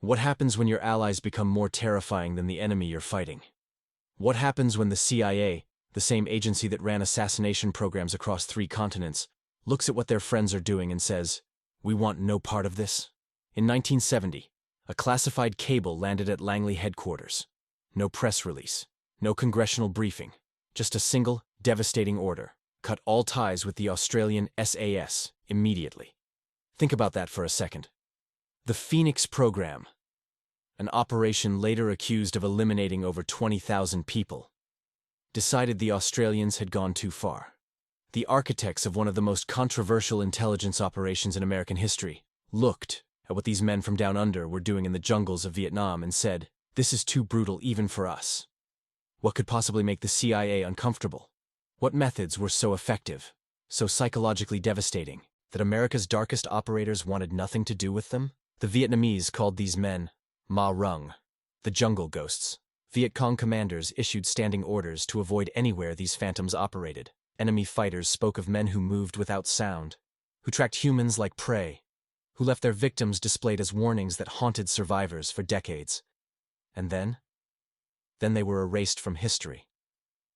What happens when your allies become more terrifying than the enemy you're fighting? What happens when the CIA, the same agency that ran assassination programs across 3 continents, looks at what their friends are doing and says, "We want no part of this"? In 1970, a classified cable landed at Langley headquarters. No press release, no congressional briefing, just a single, devastating order: cut all ties with the Australian SAS immediately. Think about that for a second. The Phoenix program, an operation later accused of eliminating over 20,000 people, decided the Australians had gone too far. The architects of one of the most controversial intelligence operations in American history looked at what these men from down under were doing in the jungles of Vietnam and said, "This is too brutal even for us." What could possibly make the CIA uncomfortable? What methods were so effective, so psychologically devastating, that America's darkest operators wanted nothing to do with them? The Vietnamese called these men Ma Rung, the jungle ghosts. Viet Cong commanders issued standing orders to avoid anywhere these phantoms operated. Enemy fighters spoke of men who moved without sound, who tracked humans like prey, who left their victims displayed as warnings that haunted survivors for decades. And then they were erased from history,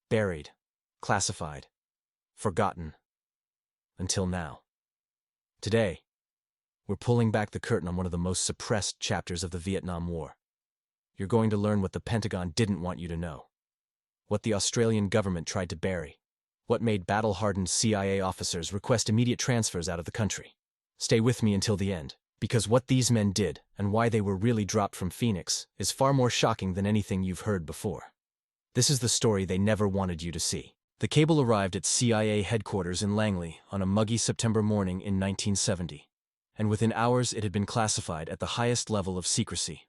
buried, classified, forgotten, until now. Today, we're pulling back the curtain on one of the most suppressed chapters of the Vietnam War. You're going to learn what the Pentagon didn't want you to know, what the Australian government tried to bury, what made battle-hardened CIA officers request immediate transfers out of the country. Stay with me until the end, because what these men did and why they were really dropped from Phoenix is far more shocking than anything you've heard before. This is the story they never wanted you to see. The cable arrived at CIA headquarters in Langley on a muggy September morning in 1970, and within hours it had been classified at the highest level of secrecy.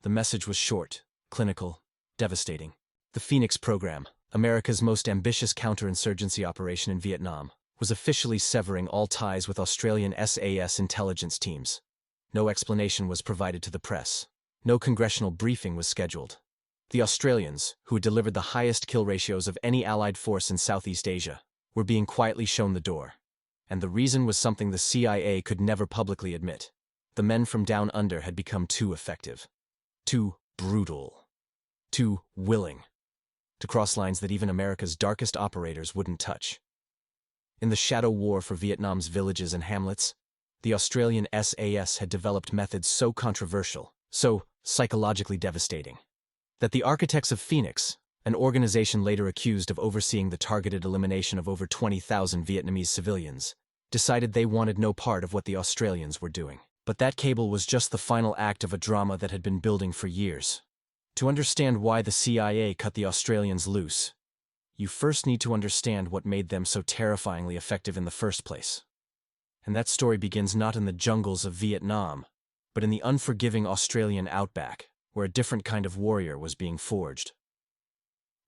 The message was short, clinical, devastating. The Phoenix program, America's most ambitious counterinsurgency operation in Vietnam, was officially severing all ties with Australian SAS intelligence teams. No explanation was provided to the press. No congressional briefing was scheduled. The Australians, who had delivered the highest kill ratios of any Allied force in Southeast Asia, were being quietly shown the door. And the reason was something the CIA could never publicly admit. The men from down under had become too effective, too brutal, too willing to cross lines that even America's darkest operators wouldn't touch. In the shadow war for Vietnam's villages and hamlets, the Australian SAS had developed methods so controversial, so psychologically devastating, that the architects of Phoenix, an organization later accused of overseeing the targeted elimination of over 20,000 Vietnamese civilians, decided they wanted no part of what the Australians were doing. But that cable was just the final act of a drama that had been building for years. To understand why the CIA cut the Australians loose, you first need to understand what made them so terrifyingly effective in the first place. And that story begins not in the jungles of Vietnam, but in the unforgiving Australian outback, where a different kind of warrior was being forged.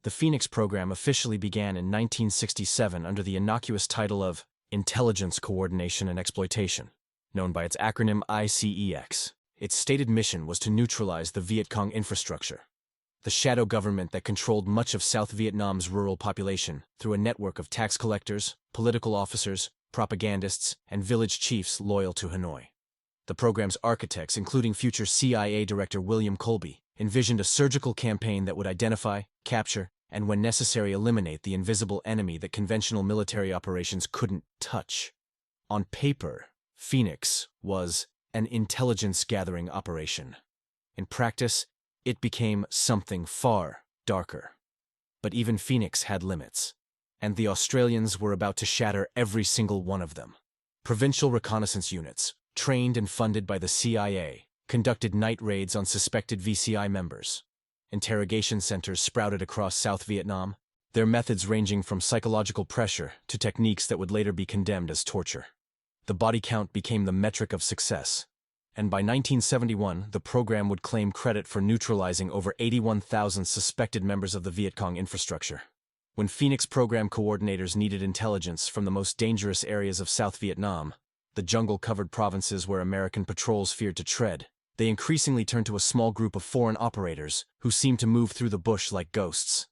The Phoenix program officially began in 1967 under the innocuous title of Intelligence Coordination and Exploitation, known by its acronym ICEX. Its stated mission was to neutralize the Viet Cong infrastructure, the shadow government that controlled much of South Vietnam's rural population through a network of tax collectors, political officers, propagandists, and village chiefs loyal to Hanoi. The program's architects, including future CIA Director William Colby, envisioned a surgical campaign that would identify, capture, and when necessary eliminate the invisible enemy that conventional military operations couldn't touch. On paper, Phoenix was an intelligence-gathering operation. In practice, it became something far darker. But even Phoenix had limits, and the Australians were about to shatter every single one of them. Provincial reconnaissance units, trained and funded by the CIA, conducted night raids on suspected VCI members. Interrogation centers sprouted across South Vietnam, their methods ranging from psychological pressure to techniques that would later be condemned as torture. The body count became the metric of success, and by 1971, the program would claim credit for neutralizing over 81,000 suspected members of the Viet Cong infrastructure. When Phoenix program coordinators needed intelligence from the most dangerous areas of South Vietnam, the jungle-covered provinces where American patrols feared to tread, they increasingly turned to a small group of foreign operators who seemed to move through the bush like ghosts.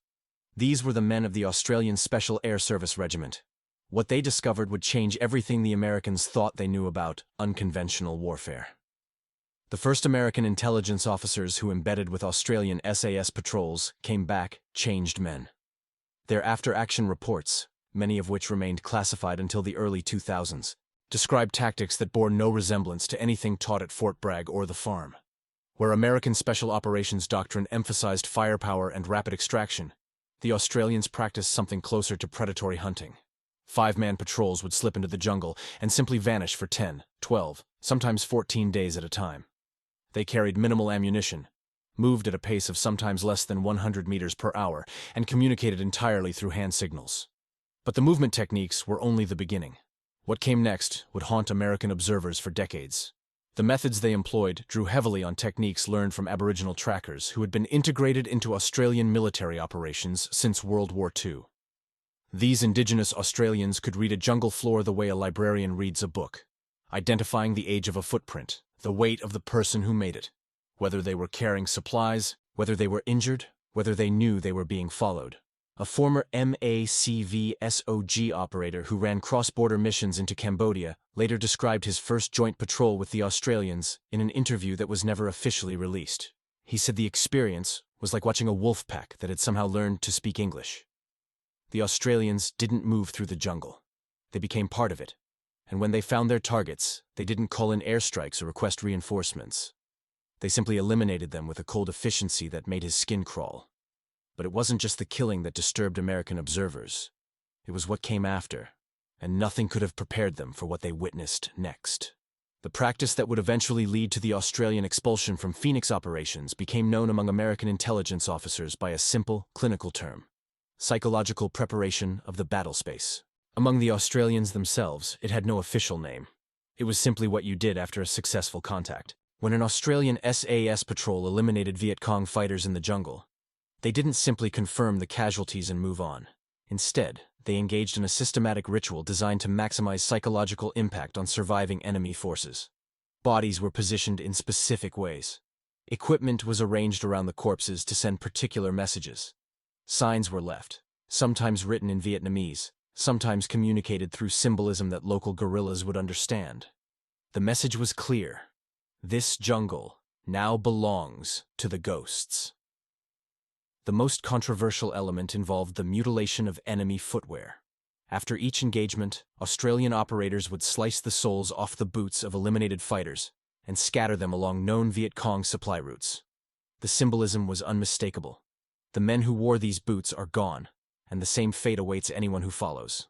These were the men of the Australian Special Air Service Regiment. What they discovered would change everything the Americans thought they knew about unconventional warfare. The The first American intelligence officers who embedded with Australian SAS patrols came back changed men. Their after-action reports, many of which remained classified until the early 2000s, described tactics that bore no resemblance to anything taught at Fort Bragg or the farm. Where American Special Operations doctrine emphasized firepower and rapid extraction, the Australians practiced something closer to predatory hunting. 5-man patrols would slip into the jungle and simply vanish for 10, 12, sometimes 14 days at a time. They carried minimal ammunition, moved at a pace of sometimes less than 100 meters per hour, and communicated entirely through hand signals. But the movement techniques were only the beginning. What came next would haunt American observers for decades. The methods they employed drew heavily on techniques learned from Aboriginal trackers who had been integrated into Australian military operations since World War II. These Indigenous Australians could read a jungle floor the way a librarian reads a book, identifying the age of a footprint, the weight of the person who made it, whether they were carrying supplies, whether they were injured, whether they knew they were being followed. A former MACV-SOG operator who ran cross-border missions into Cambodia later described his first joint patrol with the Australians in an interview that was never officially released. He said the experience was like watching a wolf pack that had somehow learned to speak English. The Australians didn't move through the jungle. They became part of it. And when they found their targets, they didn't call in airstrikes or request reinforcements. They simply eliminated them with a cold efficiency that made his skin crawl. But it wasn't just the killing that disturbed American observers. It was what came after, and nothing could have prepared them for what they witnessed next. The practice that would eventually lead to the Australian expulsion from Phoenix operations became known among American intelligence officers by a simple, clinical term: psychological preparation of the battle space. Among the Australians themselves, it had no official name. It was simply what you did after a successful contact. When an Australian SAS patrol eliminated Viet Cong fighters in the jungle, they didn't simply confirm the casualties and move on. Instead, they engaged in a systematic ritual designed to maximize psychological impact on surviving enemy forces. Bodies were positioned in specific ways. Equipment was arranged around the corpses to send particular messages. Signs were left, sometimes written in Vietnamese, sometimes communicated through symbolism that local guerrillas would understand. The message was clear: this jungle now belongs to the ghosts. The most controversial element involved the mutilation of enemy footwear. After each engagement, Australian operators would slice the soles off the boots of eliminated fighters and scatter them along known Viet Cong supply routes. The symbolism was unmistakable. The men who wore these boots are gone, and the same fate awaits anyone who follows.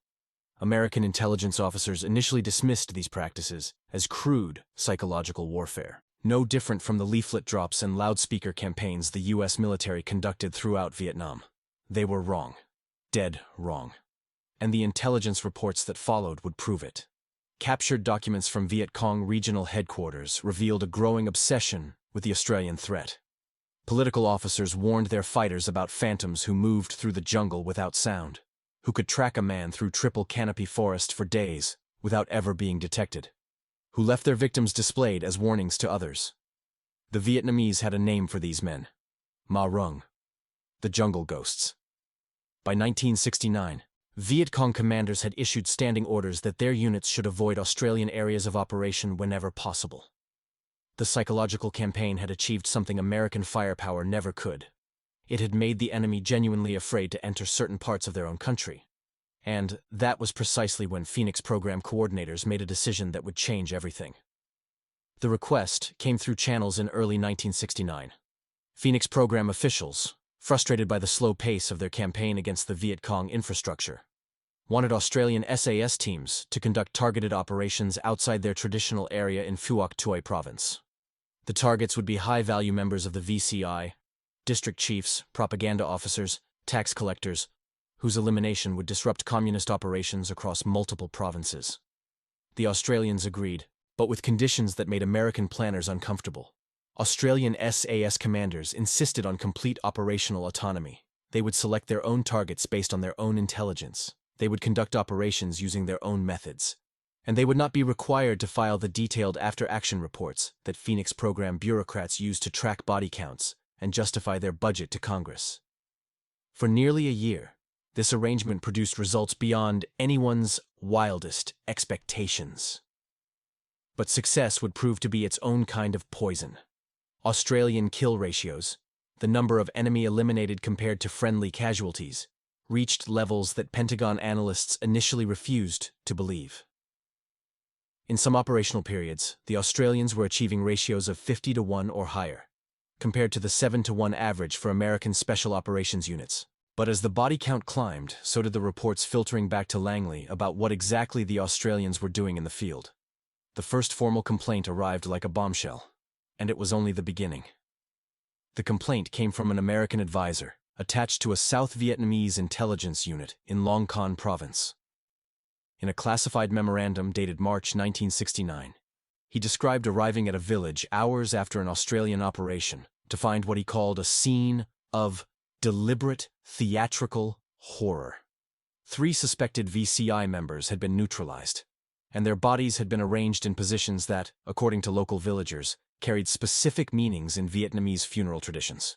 American intelligence officers initially dismissed these practices as crude psychological warfare, no different from the leaflet drops and loudspeaker campaigns the U.S. military conducted throughout Vietnam. They were wrong. Dead wrong. And the intelligence reports that followed would prove it. Captured documents from Viet Cong regional headquarters revealed a growing obsession with the Australian threat. Political officers warned their fighters about phantoms who moved through the jungle without sound, who could track a man through triple canopy forest for days without ever being detected, who left their victims displayed as warnings to others. The Vietnamese had a name for these men: Ma Rung, the jungle ghosts. By 1969, Viet Cong commanders had issued standing orders that their units should avoid Australian areas of operation whenever possible. The psychological campaign had achieved something American firepower never could. It had made the enemy genuinely afraid to enter certain parts of their own country. And that was precisely when Phoenix program coordinators made a decision that would change everything. The request came through channels in early 1969. Phoenix program officials, frustrated by the slow pace of their campaign against the Viet Cong infrastructure, wanted Australian SAS teams to conduct targeted operations outside their traditional area in Phuoc Toi province. The targets would be high-value members of the VCI, district chiefs, propaganda officers, tax collectors, whose elimination would disrupt communist operations across multiple provinces. The Australians agreed, but with conditions that made American planners uncomfortable. Australian SAS commanders insisted on complete operational autonomy. They would select their own targets based on their own intelligence. They would conduct operations using their own methods. And they would not be required to file the detailed after-action reports that Phoenix program bureaucrats used to track body counts and justify their budget to Congress. For nearly a year, this arrangement produced results beyond anyone's wildest expectations. But success would prove to be its own kind of poison. Australian kill ratios, the number of enemy eliminated compared to friendly casualties, reached levels that Pentagon analysts initially refused to believe. In some operational periods, the Australians were achieving ratios of 50-1 or higher, compared to the 7-1 average for American Special Operations units. But as the body count climbed, so did the reports filtering back to Langley about what exactly the Australians were doing in the field. The first formal complaint arrived like a bombshell, and it was only the beginning. The complaint came from an American advisor attached to a South Vietnamese intelligence unit in Long Con province. In a classified memorandum dated March 1969, he described arriving at a village hours after an Australian operation to find what he called a scene of deliberate theatrical horror. 3 suspected VCI members had been neutralized, and their bodies had been arranged in positions that, according to local villagers, carried specific meanings in Vietnamese funeral traditions.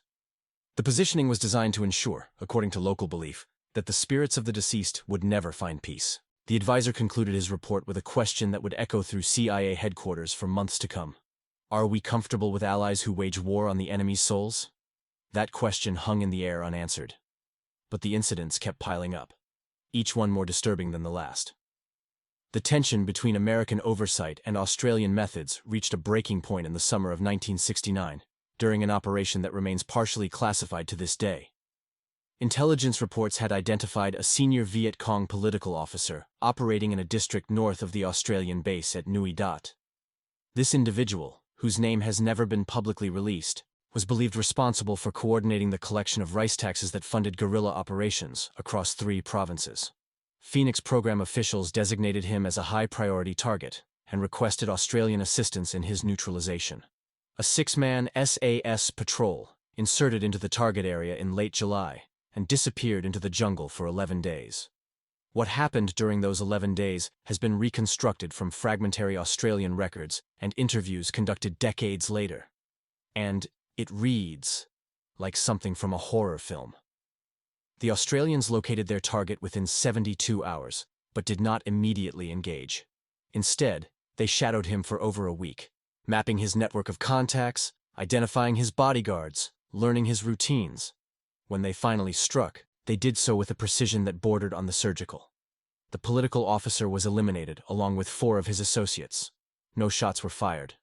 The positioning was designed to ensure, according to local belief, that the spirits of the deceased would never find peace. The advisor concluded his report with a question that would echo through CIA headquarters for months to come. Are we comfortable with allies who wage war on the enemy's souls? That question hung in the air unanswered. But the incidents kept piling up, each one more disturbing than the last. The tension between American oversight and Australian methods reached a breaking point in the summer of 1969, during an operation that remains partially classified to this day. Intelligence reports had identified a senior Viet Cong political officer operating in a district north of the Australian base at Nui Dat. This individual, whose name has never been publicly released, was believed responsible for coordinating the collection of rice taxes that funded guerrilla operations across 3 provinces. Phoenix program officials designated him as a high-priority target and requested Australian assistance in his neutralization. A 6-man SAS patrol inserted into the target area in late July and disappeared into the jungle for 11 days. What happened during those 11 days has been reconstructed from fragmentary Australian records and interviews conducted decades later. And it reads like something from a horror film. The Australians located their target within 72 hours, but did not immediately engage. Instead, they shadowed him for over a week, mapping his network of contacts, identifying his bodyguards, learning his routines. When they finally struck, they did so with a precision that bordered on the surgical. The political officer was eliminated along with 4 of his associates. No shots were fired.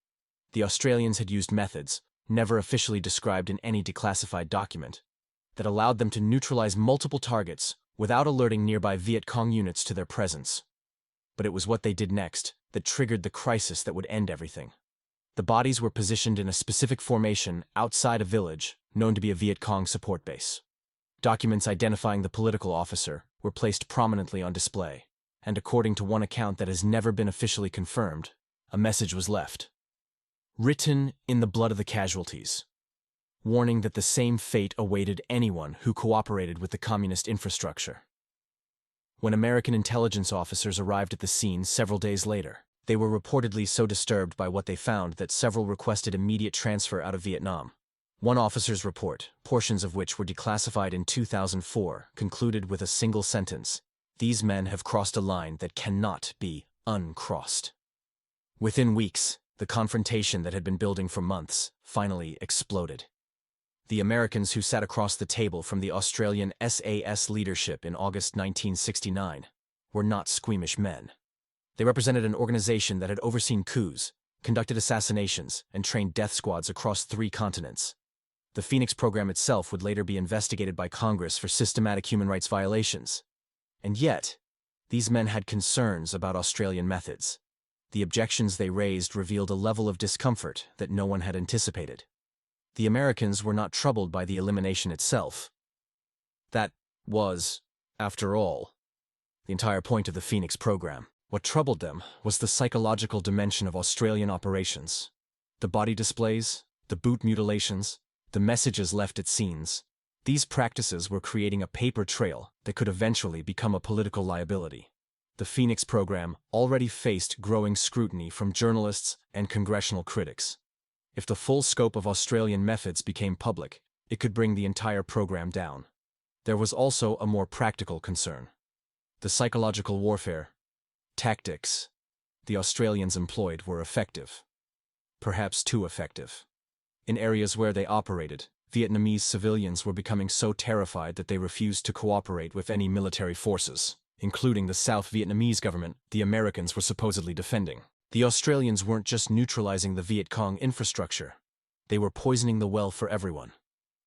The Australians had used methods, never officially described in any declassified document, that allowed them to neutralize multiple targets without alerting nearby Viet Cong units to their presence. But it was what they did next that triggered the crisis that would end everything. The bodies were positioned in a specific formation outside a village known to be a Viet Cong support base. Documents identifying the political officer were placed prominently on display, and according to one account that has never been officially confirmed, a message was left. Written in the blood of the casualties, warning that the same fate awaited anyone who cooperated with the communist infrastructure. When American intelligence officers arrived at the scene several days later, they were reportedly so disturbed by what they found that several requested immediate transfer out of Vietnam. One officer's report, portions of which were declassified in 2004, concluded with a single sentence: "These men have crossed a line that cannot be uncrossed." Within weeks, the confrontation that had been building for months finally exploded. The Americans who sat across the table from the Australian SAS leadership in August 1969 were not squeamish men. They represented an organization that had overseen coups, conducted assassinations, and trained death squads across 3 continents. The Phoenix program itself would later be investigated by Congress for systematic human rights violations. And yet, these men had concerns about Australian methods. The objections they raised revealed a level of discomfort that no one had anticipated. The Americans were not troubled by the elimination itself. That was, after all, the entire point of the Phoenix program. What troubled them was the psychological dimension of Australian operations. The body displays, the boot mutilations, the messages left at scenes. These practices were creating a paper trail that could eventually become a political liability. The Phoenix program already faced growing scrutiny from journalists and congressional critics. If the full scope of Australian methods became public, it could bring the entire program down. There was also a more practical concern: the psychological warfare, tactics, the Australians employed were effective. Perhaps too effective. In areas where they operated, Vietnamese civilians were becoming so terrified that they refused to cooperate with any military forces, including the South Vietnamese government the Americans were supposedly defending. The Australians weren't just neutralizing the Viet Cong infrastructure, they were poisoning the well for everyone.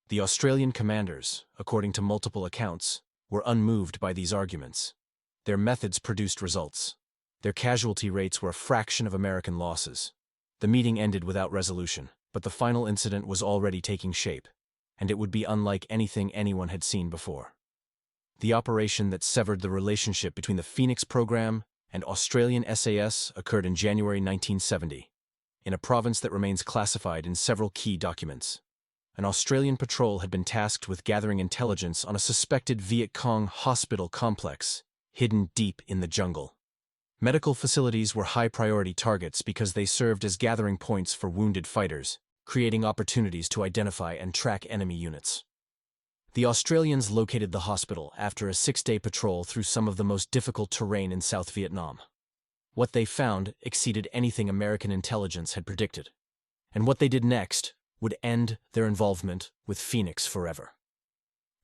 The Australian commanders, according to multiple accounts, were unmoved by these arguments. Their methods produced results. Their casualty rates were a fraction of American losses. The meeting ended without resolution, but the final incident was already taking shape, and it would be unlike anything anyone had seen before. The operation that severed the relationship between the Phoenix program and Australian SAS occurred in January 1970, in a province that remains classified in several key documents. An Australian patrol had been tasked with gathering intelligence on a suspected Viet Cong hospital complex, hidden deep in the jungle. Medical facilities were high-priority targets because they served as gathering points for wounded fighters, creating opportunities to identify and track enemy units. The Australians located the hospital after a 6-day patrol through some of the most difficult terrain in South Vietnam. What they found exceeded anything American intelligence had predicted, and what they did next would end their involvement with Phoenix forever.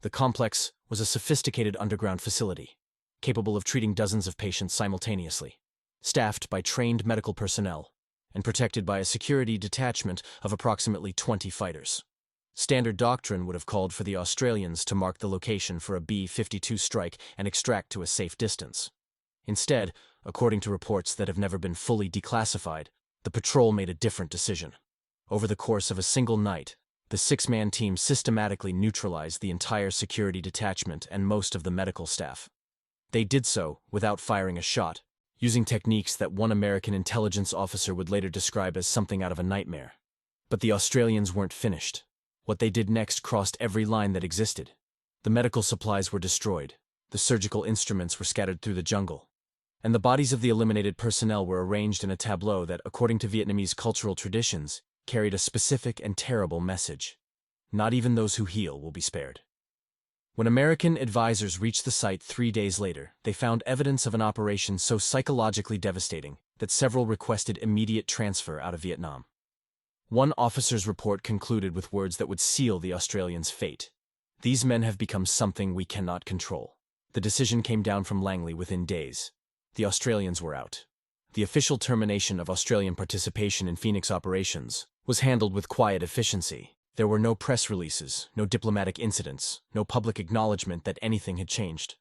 The complex was a sophisticated underground facility, capable of treating dozens of patients simultaneously, staffed by trained medical personnel, and protected by a security detachment of approximately 20 fighters. Standard doctrine would have called for the Australians to mark the location for a B-52 strike and extract to a safe distance. Instead, according to reports that have never been fully declassified, the patrol made a different decision. Over the course of a single night, the 6-man team systematically neutralized the entire security detachment and most of the medical staff. They did so without firing a shot, using techniques that one American intelligence officer would later describe as something out of a nightmare. But the Australians weren't finished. What they did next crossed every line that existed. The medical supplies were destroyed, the surgical instruments were scattered through the jungle, and the bodies of the eliminated personnel were arranged in a tableau that, according to Vietnamese cultural traditions, carried a specific and terrible message. Not even those who heal will be spared. When American advisors reached the site 3 days later, they found evidence of an operation so psychologically devastating that several requested immediate transfer out of Vietnam. One officer's report concluded with words that would seal the Australians' fate. "These men have become something we cannot control." The decision came down from Langley within days. The Australians were out. The official termination of Australian participation in Phoenix operations was handled with quiet efficiency. There were no press releases, no diplomatic incidents, no public acknowledgement that anything had changed.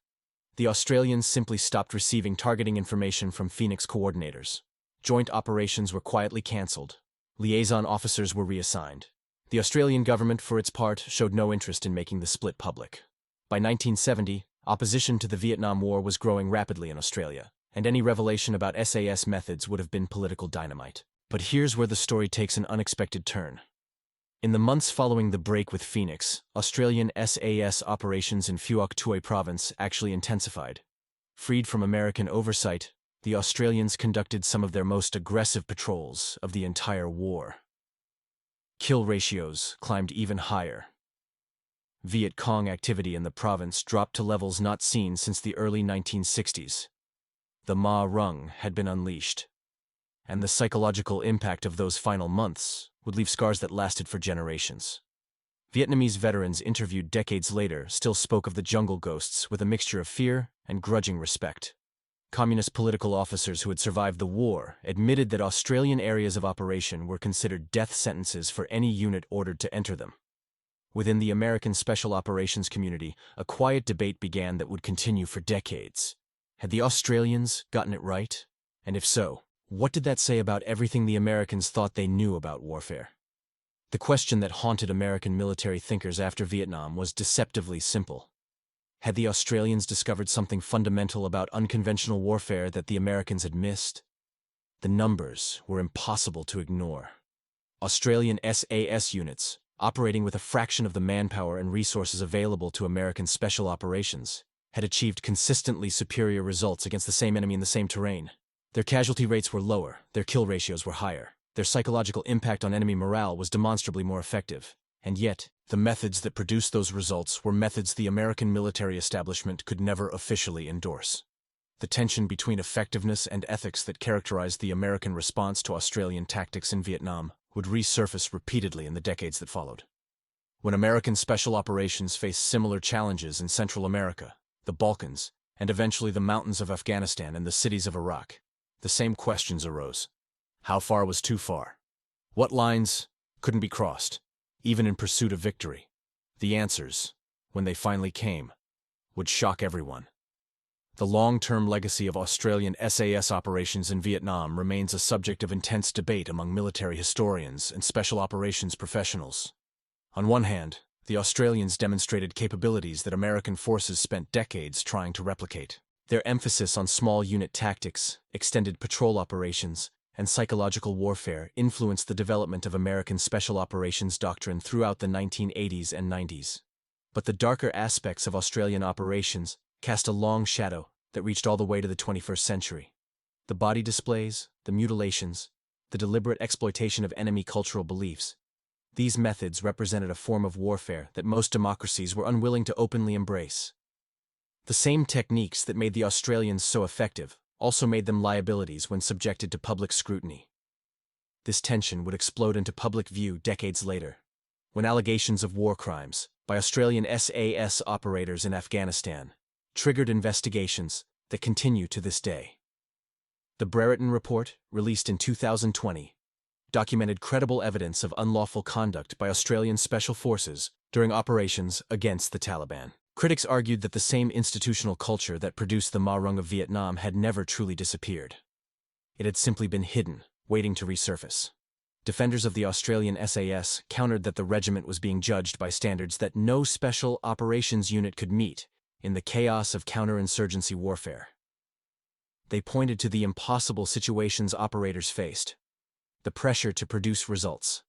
The Australians simply stopped receiving targeting information from Phoenix coordinators. Joint operations were quietly cancelled. Liaison officers were reassigned. The Australian government, for its part, showed no interest in making the split public. By 1970, opposition to the Vietnam War was growing rapidly in Australia, and any revelation about SAS methods would have been political dynamite. But here's where the story takes an unexpected turn. In the months following the break with Phoenix, Australian SAS operations in Phuoc Tuy province actually intensified. Freed from American oversight, the Australians conducted some of their most aggressive patrols of the entire war. Kill ratios climbed even higher. Viet Cong activity in the province dropped to levels not seen since the early 1960s. The Ma Rung had been unleashed, and the psychological impact of those final months would leave scars that lasted for generations. Vietnamese veterans interviewed decades later still spoke of the jungle ghosts with a mixture of fear and grudging respect. Communist political officers who had survived the war admitted that Australian areas of operation were considered death sentences for any unit ordered to enter them. Within the American Special Operations community, a quiet debate began that would continue for decades. Had the Australians gotten it right? And if so, what did that say about everything the Americans thought they knew about warfare? The question that haunted American military thinkers after Vietnam was deceptively simple. Had the Australians discovered something fundamental about unconventional warfare that the Americans had missed? The numbers were impossible to ignore. Australian SAS units, operating with a fraction of the manpower and resources available to American special operations, had achieved consistently superior results against the same enemy in the same terrain. Their casualty rates were lower, their kill ratios were higher, their psychological impact on enemy morale was demonstrably more effective. And yet, the methods that produced those results were methods the American military establishment could never officially endorse. The tension between effectiveness and ethics that characterized the American response to Australian tactics in Vietnam would resurface repeatedly in the decades that followed. When American special operations faced similar challenges in Central America, the Balkans, and eventually the mountains of Afghanistan and the cities of Iraq, the same questions arose. How far was too far? What lines couldn't be crossed, even in pursuit of victory? The answers, when they finally came, would shock everyone. The long-term legacy of Australian SAS operations in Vietnam remains a subject of intense debate among military historians and special operations professionals. On one hand, the Australians demonstrated capabilities that American forces spent decades trying to replicate. Their emphasis on small unit tactics, extended patrol operations, and psychological warfare influenced the development of American special operations doctrine throughout the 1980s and 90s. But the darker aspects of Australian operations cast a long shadow that reached all the way to the 21st century. The body displays, the mutilations, the deliberate exploitation of enemy cultural beliefs. These methods represented a form of warfare that most democracies were unwilling to openly embrace. The same techniques that made the Australians so effective also made them liabilities when subjected to public scrutiny. This tension would explode into public view decades later, when allegations of war crimes by Australian SAS operators in Afghanistan triggered investigations that continue to this day. The Brereton Report, released in 2020, documented credible evidence of unlawful conduct by Australian special forces during operations against the Taliban. Critics argued that the same institutional culture that produced the Ma Rung of Vietnam had never truly disappeared. It had simply been hidden, waiting to resurface. Defenders of the Australian SAS countered that the regiment was being judged by standards that no special operations unit could meet in the chaos of counterinsurgency warfare. They pointed to the impossible situations operators faced, the pressure to produce results,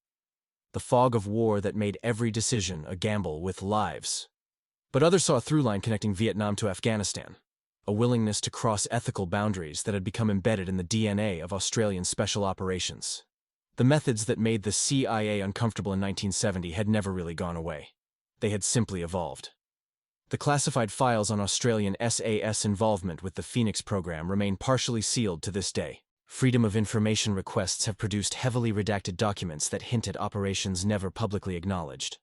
the fog of war that made every decision a gamble with lives. But others saw a through line connecting Vietnam to Afghanistan, a willingness to cross ethical boundaries that had become embedded in the DNA of Australian special operations. The methods that made the CIA uncomfortable in 1970 had never really gone away. They had simply evolved. The classified files on Australian SAS involvement with the Phoenix program remain partially sealed to this day. Freedom of information requests have produced heavily redacted documents that hint at operations never publicly acknowledged.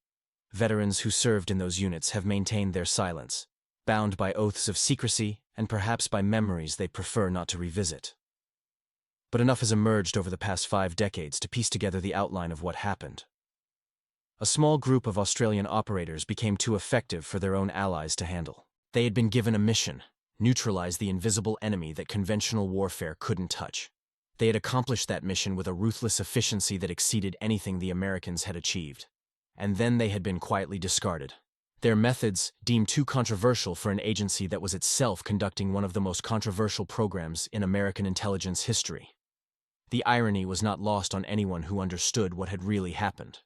Veterans who served in those units have maintained their silence, bound by oaths of secrecy and perhaps by memories they prefer not to revisit. But enough has emerged over the past 5 decades to piece together the outline of what happened. A small group of Australian operators became too effective for their own allies to handle. They had been given a mission: neutralize the invisible enemy that conventional warfare couldn't touch. They had accomplished that mission with a ruthless efficiency that exceeded anything the Americans had achieved. And then they had been quietly discarded. Their methods deemed too controversial for an agency that was itself conducting one of the most controversial programs in American intelligence history. The irony was not lost on anyone who understood what had really happened.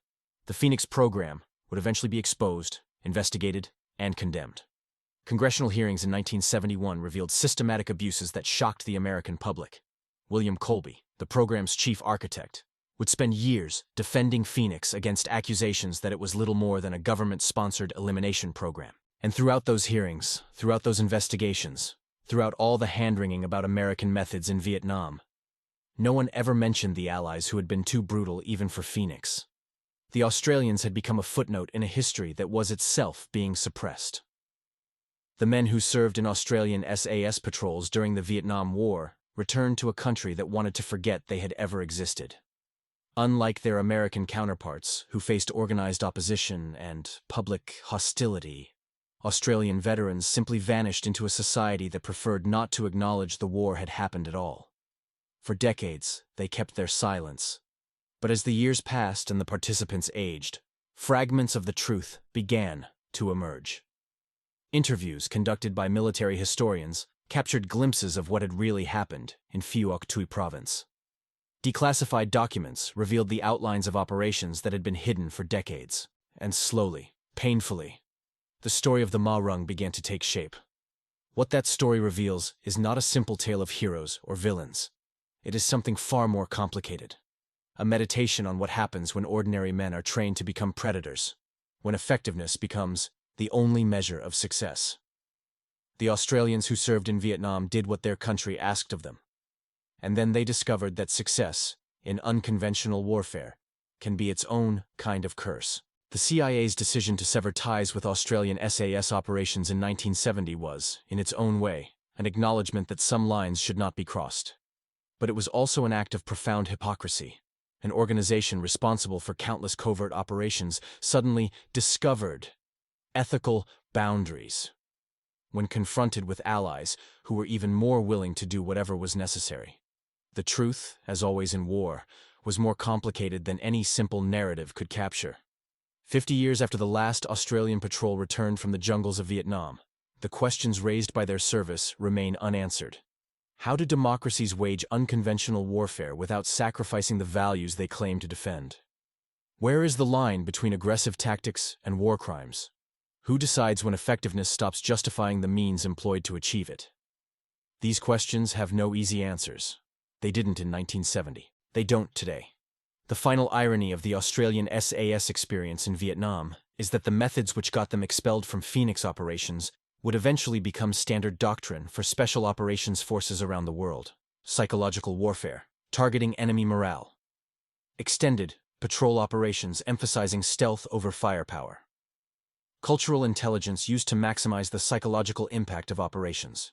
The Phoenix program would eventually be exposed, investigated, and condemned. Congressional hearings in 1971 revealed systematic abuses that shocked the American public. William Colby, the program's chief architect, would spend years defending Phoenix against accusations that it was little more than a government-sponsored elimination program. And throughout those hearings, throughout those investigations, throughout all the hand-wringing about American methods in Vietnam, no one ever mentioned the Allies who had been too brutal even for Phoenix. The Australians had become a footnote in a history that was itself being suppressed. The men who served in Australian SAS patrols during the Vietnam War returned to a country that wanted to forget they had ever existed. Unlike their American counterparts, who faced organized opposition and public hostility, Australian veterans simply vanished into a society that preferred not to acknowledge the war had happened at all. For decades, they kept their silence. But as the years passed and the participants aged, fragments of the truth began to emerge. Interviews conducted by military historians captured glimpses of what had really happened in Phu Oc Tuy province. Declassified documents revealed the outlines of operations that had been hidden for decades, and slowly, painfully, the story of the Ma Rung began to take shape. What that story reveals is not a simple tale of heroes or villains. It is something far more complicated. A meditation on what happens when ordinary men are trained to become predators, when effectiveness becomes the only measure of success. The Australians who served in Vietnam did what their country asked of them. And then they discovered that success, in unconventional warfare, can be its own kind of curse. The CIA's decision to sever ties with Australian SAS operations in 1970 was, in its own way, an acknowledgement that some lines should not be crossed. But it was also an act of profound hypocrisy. An organization responsible for countless covert operations suddenly discovered ethical boundaries when confronted with allies who were even more willing to do whatever was necessary. The truth, as always in war, was more complicated than any simple narrative could capture. 50 years after the last Australian patrol returned from the jungles of Vietnam, the questions raised by their service remain unanswered. How do democracies wage unconventional warfare without sacrificing the values they claim to defend? Where is the line between aggressive tactics and war crimes? Who decides when effectiveness stops justifying the means employed to achieve it? These questions have no easy answers. They didn't in 1970. They don't today. The final irony of the Australian SAS experience in Vietnam is that the methods which got them expelled from Phoenix operations would eventually become standard doctrine for special operations forces around the world. Psychological warfare, targeting enemy morale. Extended patrol operations emphasizing stealth over firepower. Cultural intelligence used to maximize the psychological impact of operations.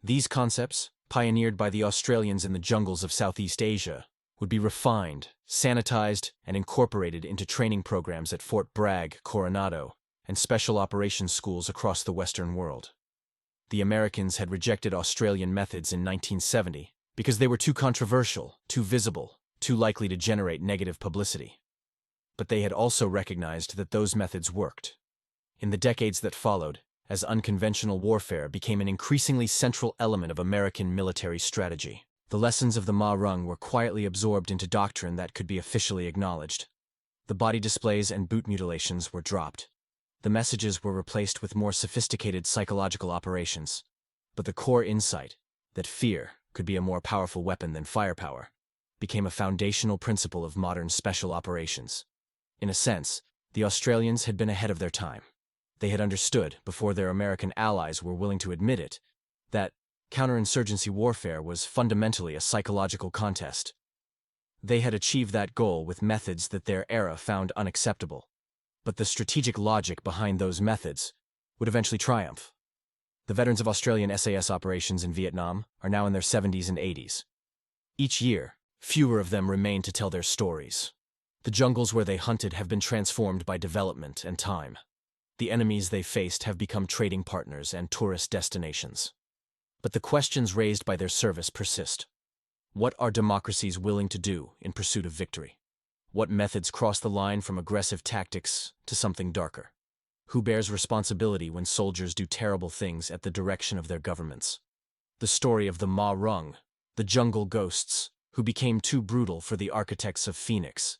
These concepts, pioneered by the Australians in the jungles of Southeast Asia, would be refined, sanitized, and incorporated into training programs at Fort Bragg, Coronado, and special operations schools across the Western world. The Americans had rejected Australian methods in 1970 because they were too controversial, too visible, too likely to generate negative publicity. But they had also recognized that those methods worked. In the decades that followed, as unconventional warfare became an increasingly central element of American military strategy, the lessons of the Ma Rung were quietly absorbed into doctrine that could be officially acknowledged. The body displays and boot mutilations were dropped. The messages were replaced with more sophisticated psychological operations. But the core insight, that fear could be a more powerful weapon than firepower, became a foundational principle of modern special operations. In a sense, the Australians had been ahead of their time. They had understood, before their American allies were willing to admit it, that counterinsurgency warfare was fundamentally a psychological contest. They had achieved that goal with methods that their era found unacceptable. But the strategic logic behind those methods would eventually triumph. The veterans of Australian SAS operations in Vietnam are now in their 70s and 80s. Each year, fewer of them remain to tell their stories. The jungles where they hunted have been transformed by development and time. The enemies they faced have become trading partners and tourist destinations. But the questions raised by their service persist. What are democracies willing to do in pursuit of victory? What methods cross the line from aggressive tactics to something darker? Who bears responsibility when soldiers do terrible things at the direction of their governments? The story of the Ma Rung, the jungle ghosts, who became too brutal for the architects of Phoenix,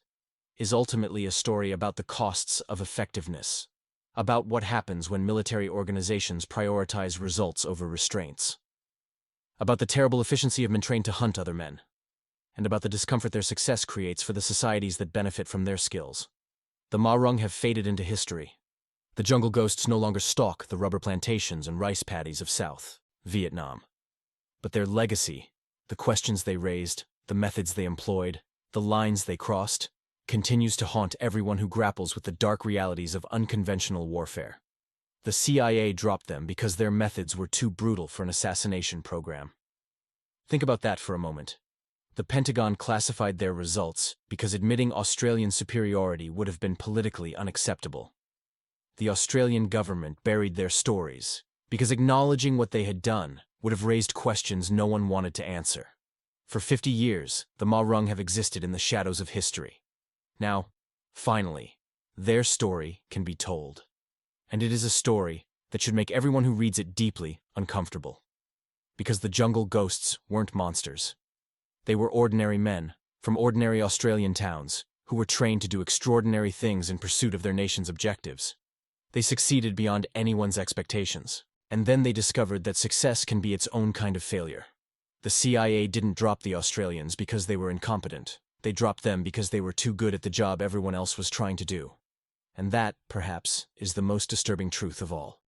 is ultimately a story about the costs of effectiveness, about what happens when military organizations prioritize results over restraints, about the terrible efficiency of men trained to hunt other men, and about the discomfort their success creates for the societies that benefit from their skills. The Ma Rung have faded into history. The jungle ghosts no longer stalk the rubber plantations and rice paddies of South Vietnam. But their legacy, the questions they raised, the methods they employed, the lines they crossed, continues to haunt everyone who grapples with the dark realities of unconventional warfare. The CIA dropped them because their methods were too brutal for an assassination program. Think about that for a moment. The Pentagon classified their results because admitting Australian superiority would have been politically unacceptable. The Australian government buried their stories because acknowledging what they had done would have raised questions no one wanted to answer. For 50 years, the Ma Rung have existed in the shadows of history. Now, finally, their story can be told. And it is a story that should make everyone who reads it deeply uncomfortable. Because the jungle ghosts weren't monsters. They were ordinary men, from ordinary Australian towns, who were trained to do extraordinary things in pursuit of their nation's objectives. They succeeded beyond anyone's expectations, and then they discovered that success can be its own kind of failure. The CIA didn't drop the Australians because they were incompetent. They dropped them because they were too good at the job everyone else was trying to do. And that, perhaps, is the most disturbing truth of all.